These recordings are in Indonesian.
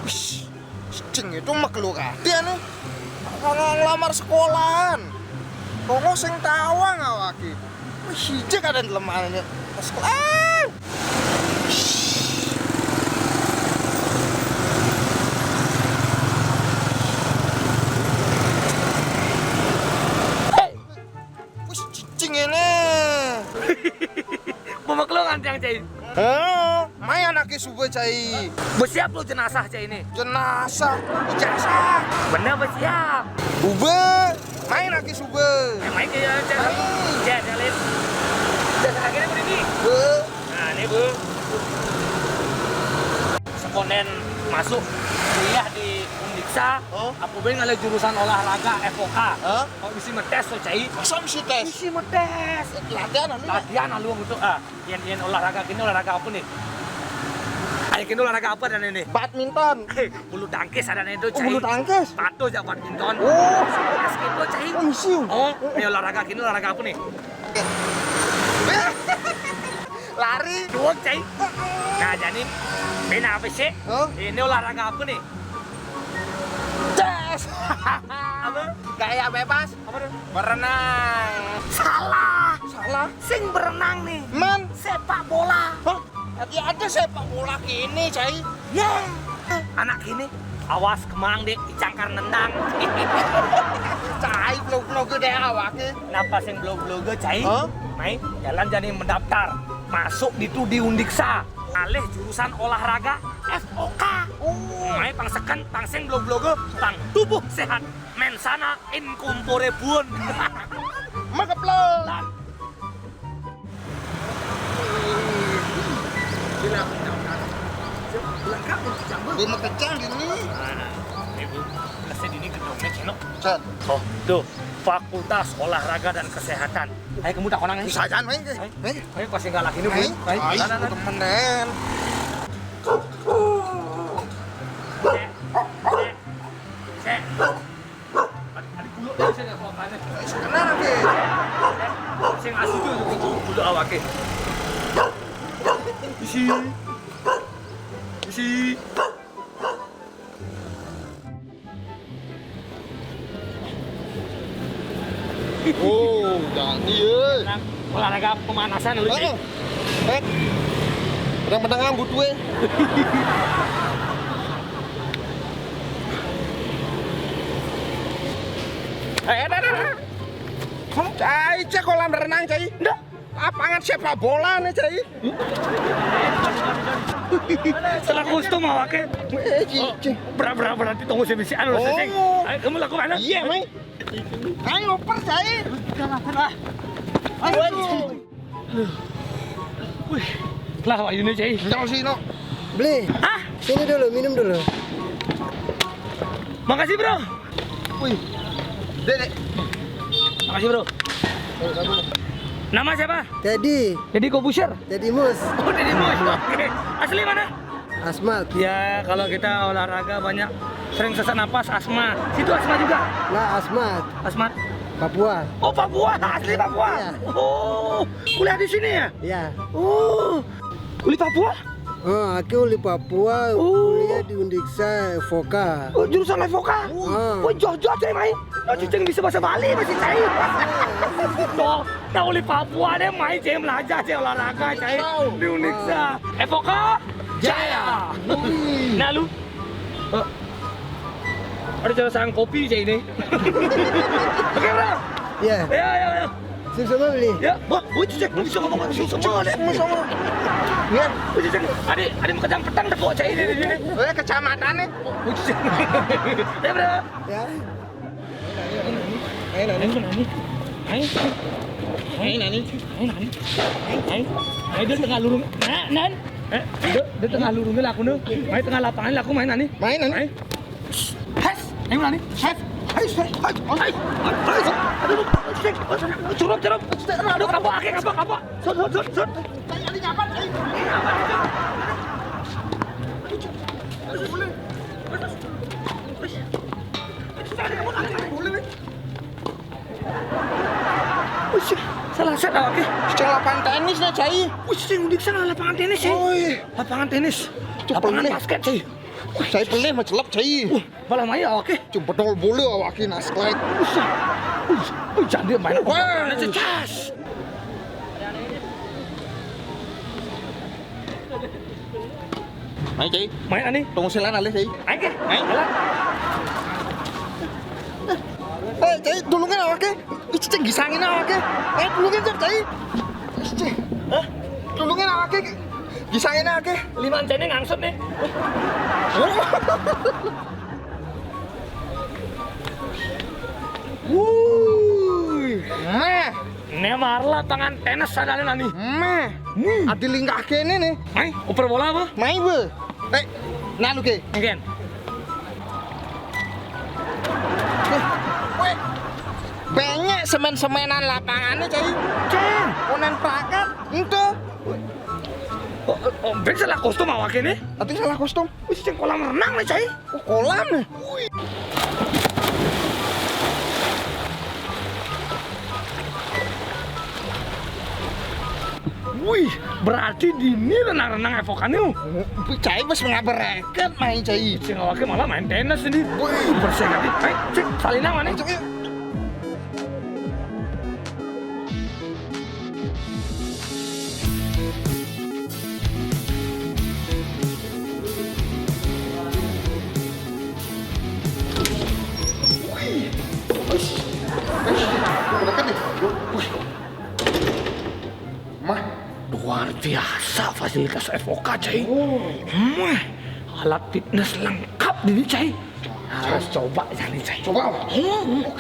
Wis, cing itu makhluk dia nih. Ngelamar sekolahan. Kok sing tawang awake. Wis siji kadang lemahane. Sekolah. Wis cing ini. Pemaklukan yang cai. Main anaknya subuh cai. Bersiap lo jenazah cai ini. Jenazah, ijazah. Bener bersiap. Ube, main anaknya subuh. Main ke cai. Jalan. Jenazah lagi nih ini. Bu. Nah ini bu. Sekonen masuk kuliah di Undiksa. Aku pengen ngale jurusan olahraga FOK. Oh mesti metes so cai. Masa mesti tes? Mesti metes. Latihan anu. Latihan lalu untuk yang olahraga gini olahraga apa nih? Ayo kini olahraga apa dan ini? Badminton. Bulu tangkis ada nih itu cai. Bulu tangkis. Patuh aja badminton. Oh, Gitu cai. oh misi. Oh, ini olahraga gini olahraga apa nih? Lari. Dua cai. Nah jadi ini apa sih? Ini olahraga apa nih? Tes. Apa? Gaya bebas. Apa tuh? Berenang. Salah. Salah. Sing berenang nih. Man. Sepak bola. Hah? Ya ada sepak bola gini, cai. Ya. Anak gini. Awas kemang deh, dicangkar nendang. Cai blog-blog gede awake. Kenapa sing blog-blog cai? Hah? Main jalan jadi mendaftar. Masuk di Undiksa. Alih jurusan olahraga FOK. Main pangsekan pangsing blog-blog tang tubuh sehat. Mensana incorpore buon. Makeplong. Di Makejang gini. Ibu, kelas ini gedungnya cenok. Cen. Oh, tuh Fakultas Olahraga dan Kesehatan. Ayo kamu tak konang ini. Bisa jangan main ke. Main. Ayo pasti nggak lagi nih, Bu. Ayo, temenan. Adik bulu dari sini kalau kangen. Sekarang ke. Sing asu tuh bulu awake. Isi. Isi. Oh, jangan iya. Olahraga pemanasan dulu sih. Pedang ngambut gue. Cai, cek kolam renang, Cai. Ndak. Lapangan sepak bola nih, Cai. Setelah kostum awake. Berarti tunggu sebisi anu sing. Ayo kamu lakukan mana? Iya, Mai. Ayo ngoper, Cai. Ayo. Wih. Lah ayo nih, Cai. Jangan sih, no. Beli. Ah, Sini dulu, minum dulu. makasih, Bro. Wih. Dek. Makasih, Bro. Nama siapa? Jadi Kobusher. Mus. Oh, Deddy Mus. Oke. Asli mana? Asmat. Ya, kalau kita olahraga banyak sering sesak napas, asma. Situ asma juga. Lah Asmat. Asmat. Papua. Oh, Papua. Asli Papua. Iya. Oh, kuliah di sini ya? Ya. Oh, kuliah Papua? Oh, aku di Papua, kuliah di Undiksa FOK. Oh, jurusan FOK? Oh, jauh-jauh cai main. Oh, cicing bisa bahasa Bali masih cai. Tuh, tahu di Papua deh main cai belajar cai olahraga cai di Undiksa. FOK Jaya. Nah lu, ada jurusan kopi cai ini. Oke bro. Ya. Ya. Sama beli. Ya, wah, cicing bisa ngomong semua deh. Sama. Ya, cicing. Adik mau kejang petang teko cai ini. Kecamatan nih. Cicing. Ya bro. Ya. Ayo nani. Ayo dia tengah lurung. Nan. Dia tengah lurungnya laku nih. Ayo tengah lapangan laku main nani. Main nani. Has. Ayo nani. Has. Hai. Aduh. Curug. Aduh kapok. Sot. Tadi nyapan, Cai. Salah set oke. Lapangan tenis nih, Cai. Wih, udik sana lapangan tenis ya. Oh iya. Lapangan tenis. Cepet Lapangan nih. basket sih. Saya pelih macelap cai. Malah main awak ke? Cuma bedol boleh awak ki nasklek. Jangan dia main Wah. apa? Cecas. Main cai. Main ani. Tunggu silan alih cai. Ayo ke? Ayo. Alah. Cai, tulungin awak ke. Ih, ceng gisangin awak ke. Tulungin cep cai. Ceng. Hah? Tulungin awak ke. Gisangin awak ke. 5 cene ngangsut nih. Wuih. Meh. Nih marla tangan tenis sadalin ani. Meh. Adi lingkah kene nih. Main oper bola apa? Main be. Nah lu ke. Mungkin. Weh. Banyak semen-semenan lapangannya cai. Ken. Konen prakat. Ente. Ben salah kostum awak ini. Nanti salah kostum. Wis ceng kolam renang nih cai. Oh, kolam nih. Wih, berarti dini renang-renang evokan yuk. Cai pas ngabereket main cai. Ceng awaknya malah main tenis ini. Wih, bersih kan? Ayo, cek salina mana? Cuk, yuk. Dekat nih. Mah, Luar biasa fasilitas FOK, cai. Alat fitness lengkap ini, cai. Harus coba jadi, cai. coba. Wih,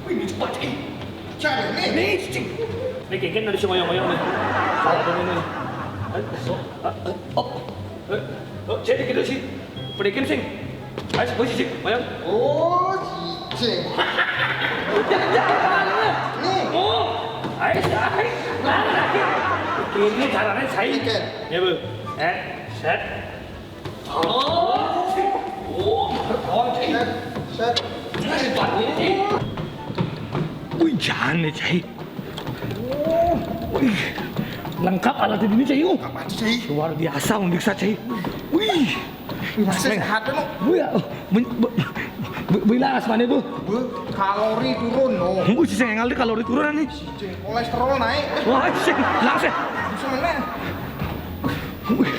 ini cepat, cai. Cari nih. Ini, cai. Ini kayaknya dari si ngoyong-ngoyong nih. Salah tuh ini. Cai, dikit sih. Pedikin, sing. Ayo, posisi, ngoyong. Oh, cicing. Jangan kemana-mana. Nih. Oh, ayo, ayo. Mana lagi? Ini caranya saya. Ikan. Ya, Bu. Set. Oh, kawan cai. Set. Cepat ini. Wih, jangan nih, cai. Wih, lengkap alat ini, cai. Apa tuh cai? Luar biasa memeriksa, cai. Wih. Masih sehat kan? Bu ya, bilas mana bu? Kalori turun no. Bu sih saya ngalih kalori turunan nih. Kolesterol naik. Wah sih, langsung. Bisa mana? Wih,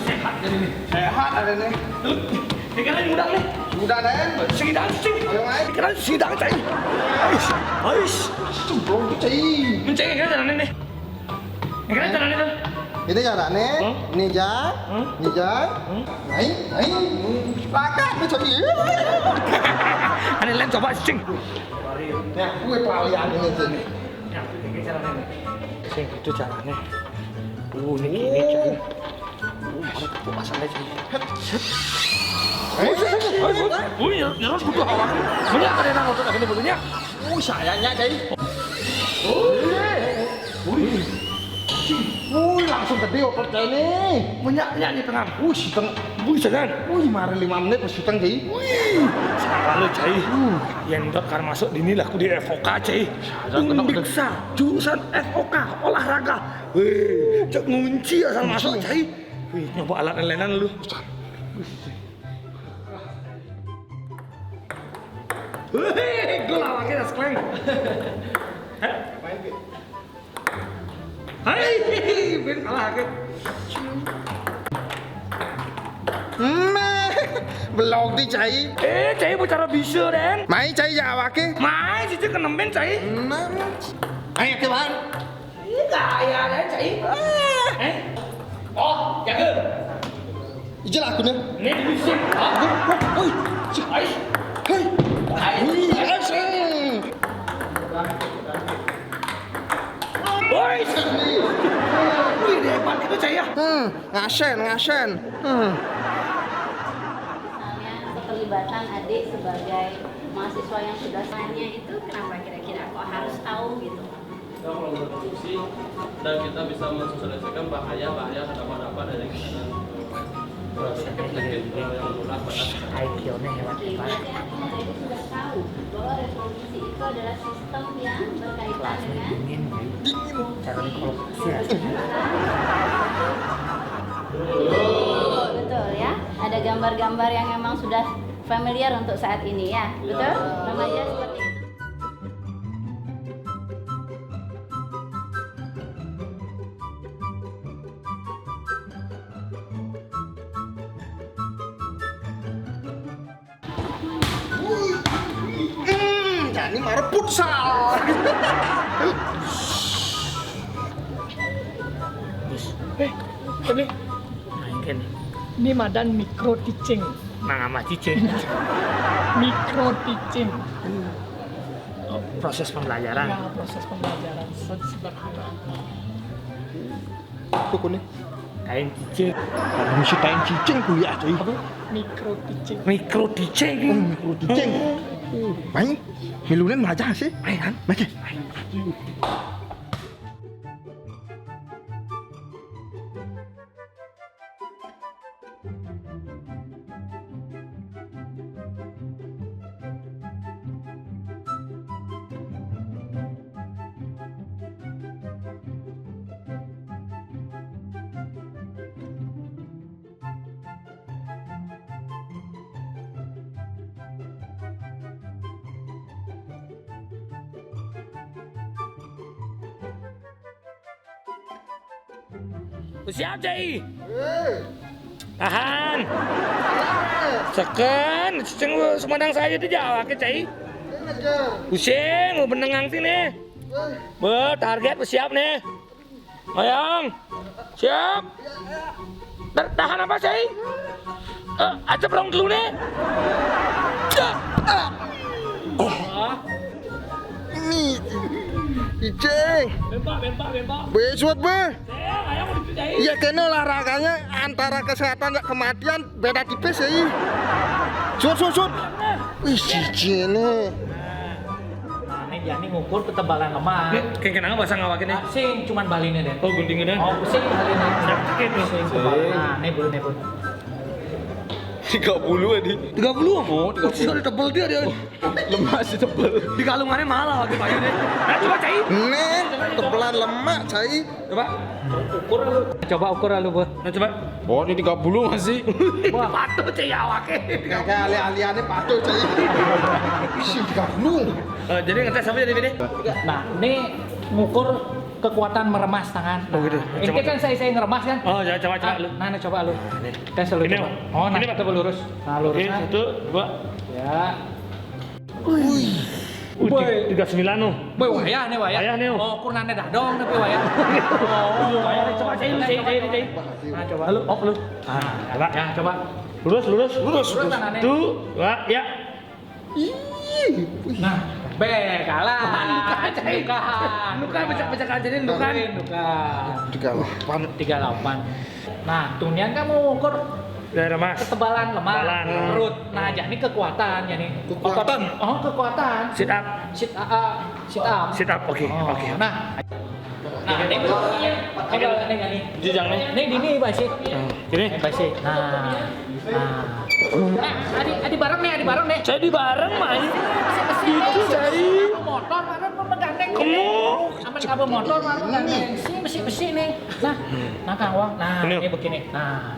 sehat jadi nih. Sehat ada nih. Ikan udang nih. Udah Den. Sidang sih. Ayo main. Ikan sidang cai. Ais. Belum tuh cai. Menceng ikan jalan nih. Ikan jalan nih. Ini caranya. Ini ja. Ini ja. Naik, naik. Pakai tuh cai. Ada lain coba cing. Nah, gue palian ini sini. Ya, ini caranya nih. Cing itu caranya. Ini cai. Aku pasangnya cai. Ya harus butuh awak. Banyak ada yang ngotot ini bulunya. Sayangnya cai. Langsung gede otot cai nih. Banyaknya di tengah. Siteng. Jangan. Mari 5 menit pas siteng cai. Lalu cai. Yang dot kan masuk di ini lah aku di FOK cai. Bisa jurusan FOK olahraga. Wih, cek ngunci asal masuk cai. Wih, nyoba alat lain-lainan lu. Wih, gue lawaknya sekleng. Hai, ben kalah ke. Belok di cai. Cai bicara bisa den. Mai cai ya awake. Mai sih kenemben cai. Ayo ke ban. Gaya deh cai. Oh, jaga. Ijel aku nih. Ini bisa. Woi, cai. Hei. Ayo. Woi. Wih, hebat itu cai ya. Ngasen. Misalnya keterlibatan adik sebagai mahasiswa yang sudah tanya itu kenapa kira-kira kok harus tahu gitu? Kalau berdiskusi dan kita bisa mensosialisasikan bahaya-bahaya apa dari kita penyakit yang menular pada IQ-nya hebat Berarti aku itu sudah tahu bahwa resolusi itu adalah sistem yang berkaitan dengan betul ya. Ada gambar-gambar yang memang sudah familiar untuk saat ini ya, betul? Remaja seperti itu. Jadi marah futsal. Ini mainkan. Ini Madan micro teaching. Nama cicing. Micro teaching. Proses pembelajaran. Ya, proses pembelajaran sederhana. Tuh nih. Kain cicing. Mesti kain cicing kuliah cuy. Micro teaching. Mikro cicing. Mikro cicing. Main. Milunin belajar sih. Main kan? Main. Siap, Cai. Tahan. Seken, cicing semandang saya di Jawa ke Cai. Pusing, mau benengang sini. Target siap nih. Ayang. Siap. Tahan apa, Cai? Aja pelong dulu nih. Ini cicing. Bembak. Besok be. Ayang mau dicai. Iya kena olahraganya antara kesehatan dan kematian beda tipis ya. Sud. Wih cicing nih. Nah, ini Jani ngukur ketebalan lemak. Kayak kenapa bahasa ngawakin nih? Sing cuman balinnya deh. Oh, guntingnya deh. Oh, sing balinnya. Sakit nih. Sing kebalan. Nah, nih bun. 30 adi. 30? Oh, 30. Sudah tebel dia. Lemak sih tebel. Di kalungannya malah lagi pakai deh. Coba Cai. Nih tebelan lemak cai. Coba. Ukur lu. Coba ukur lu, Bu. Coba. Oh, ini 30 masih. Wah, patuh Cai awake. Kayak alih-alihannya patuh cai. Isi 30. Jadi ngetes apa jadi ini? Nah, ini ngukur kekuatan meremas tangan. Oh, gitu. Ini Coba. kan saya ngeremas kan? Oh, coba lu. Nah, coba lu. Tes lu Ini, coba. Bang. Oh, nah, Ini, Bang. coba lurus. Nah, lurus. Oke, Nah. 1, 2. Ya. Boy. 39 noh. Boy, wayah nih. Wayah nih. Oh, ukurnya dong tapi wayah. Oh, Wayah nih, coba Cai. Nah, coba lu, lu. Coba. Ya, coba. Lurus. Lurus tangannya. 2, ya. Nah, kalah. Nukan pecah aja nih, nukan. 38. Nah, tunian kamu ukur Daerah Mas. ketebalan lemak Ketebalan. perut. Nah, jadi kekuatan jadi. Kekuatan? Oh, kekuatan. Sit up. Sit up. Sit up. Oke. Oh, Oke. Nah, ini bentuknya. Ini. Jujang nih. Ini basi. Gini. Basi. Nah, adi bareng nih. Saya di bareng main. Itu Cai. Motor mana menggandeng. Kamu. Aman kabel motor mana menggandeng. Sini besi nih. Nah Kang Wang. Nah, ini begini. Nah,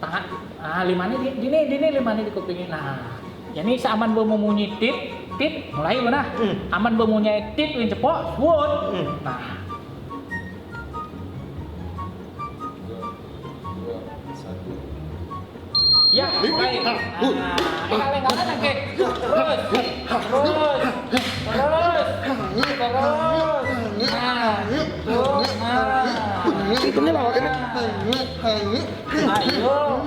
tangan. Ah, limanya limanya di kupingnya. Nah, jadi seaman bemunyi tit, mulai mana? Aman bemunyi tit, win cepok, wood. Nah. Ya, mulai. Enggak lagi. Terus. Itu nih lawakannya. Ayo.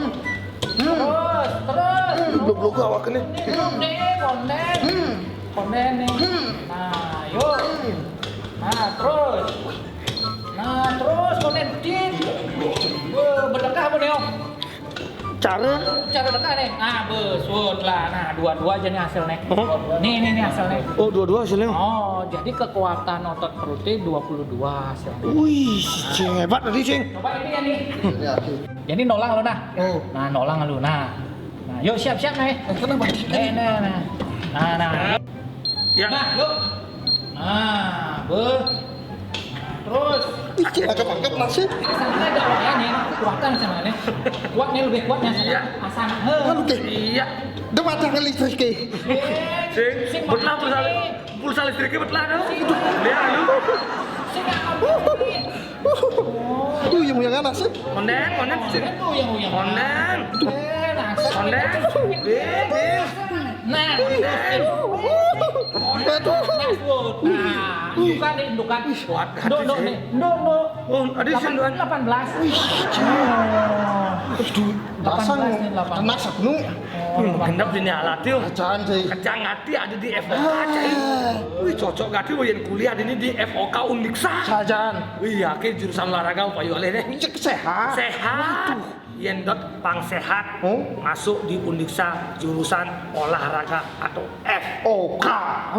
Terus. Blok lawakannya. Konden nih. Nah, yuk. Nah, terus konden dit. Berdekah Bu Neo. Cara dekat nih. Nah, besut lah. Nah, dua-dua aja nih hasilnya. Nih hasilnya. Oh, dua-dua hasilnya. Oh, jadi kekuatan otot perutnya 22 hasilnya. Wih, hebat tadi, Cing. Coba ini ya nih. Jadi nolang lu nah. Nah, nolang lu nah. Nah, yuk siap-siap nih. Nah. Ya. Nah, yuk. Nah, ber. Terus. Ih, agak nasi. Sana ada awaknya nih, kuatan sana nih. Kuatnya lebih kuatnya sana. Iya. Asana. Lalu deh, Iya. dewa jangan listrik ke. Sing betlah pulsa listriknya betlah dong. Lihat lu. Sing akan. Tuh yang nasi. Konden sih. Itu yang Konden. Konden. Nah, indukan nih, indukan. Kuat hati Nduk sih. nih, nduk. Oh, ada sih duan. 18. Pasang 18 nih, 18. kena sabnu. Gendap di alat yuk. Jangan sih. Kecang hati ada di FOK cai. Wih cocok gak tuh yang kuliah ini di FOK Undiksa. Jangan. Wih yakin jurusan olahraga apa yuk deh. Cek sehat. Sehat. Yen dot pang sehat Oh. masuk di Undiksa jurusan olahraga atau F. Oka.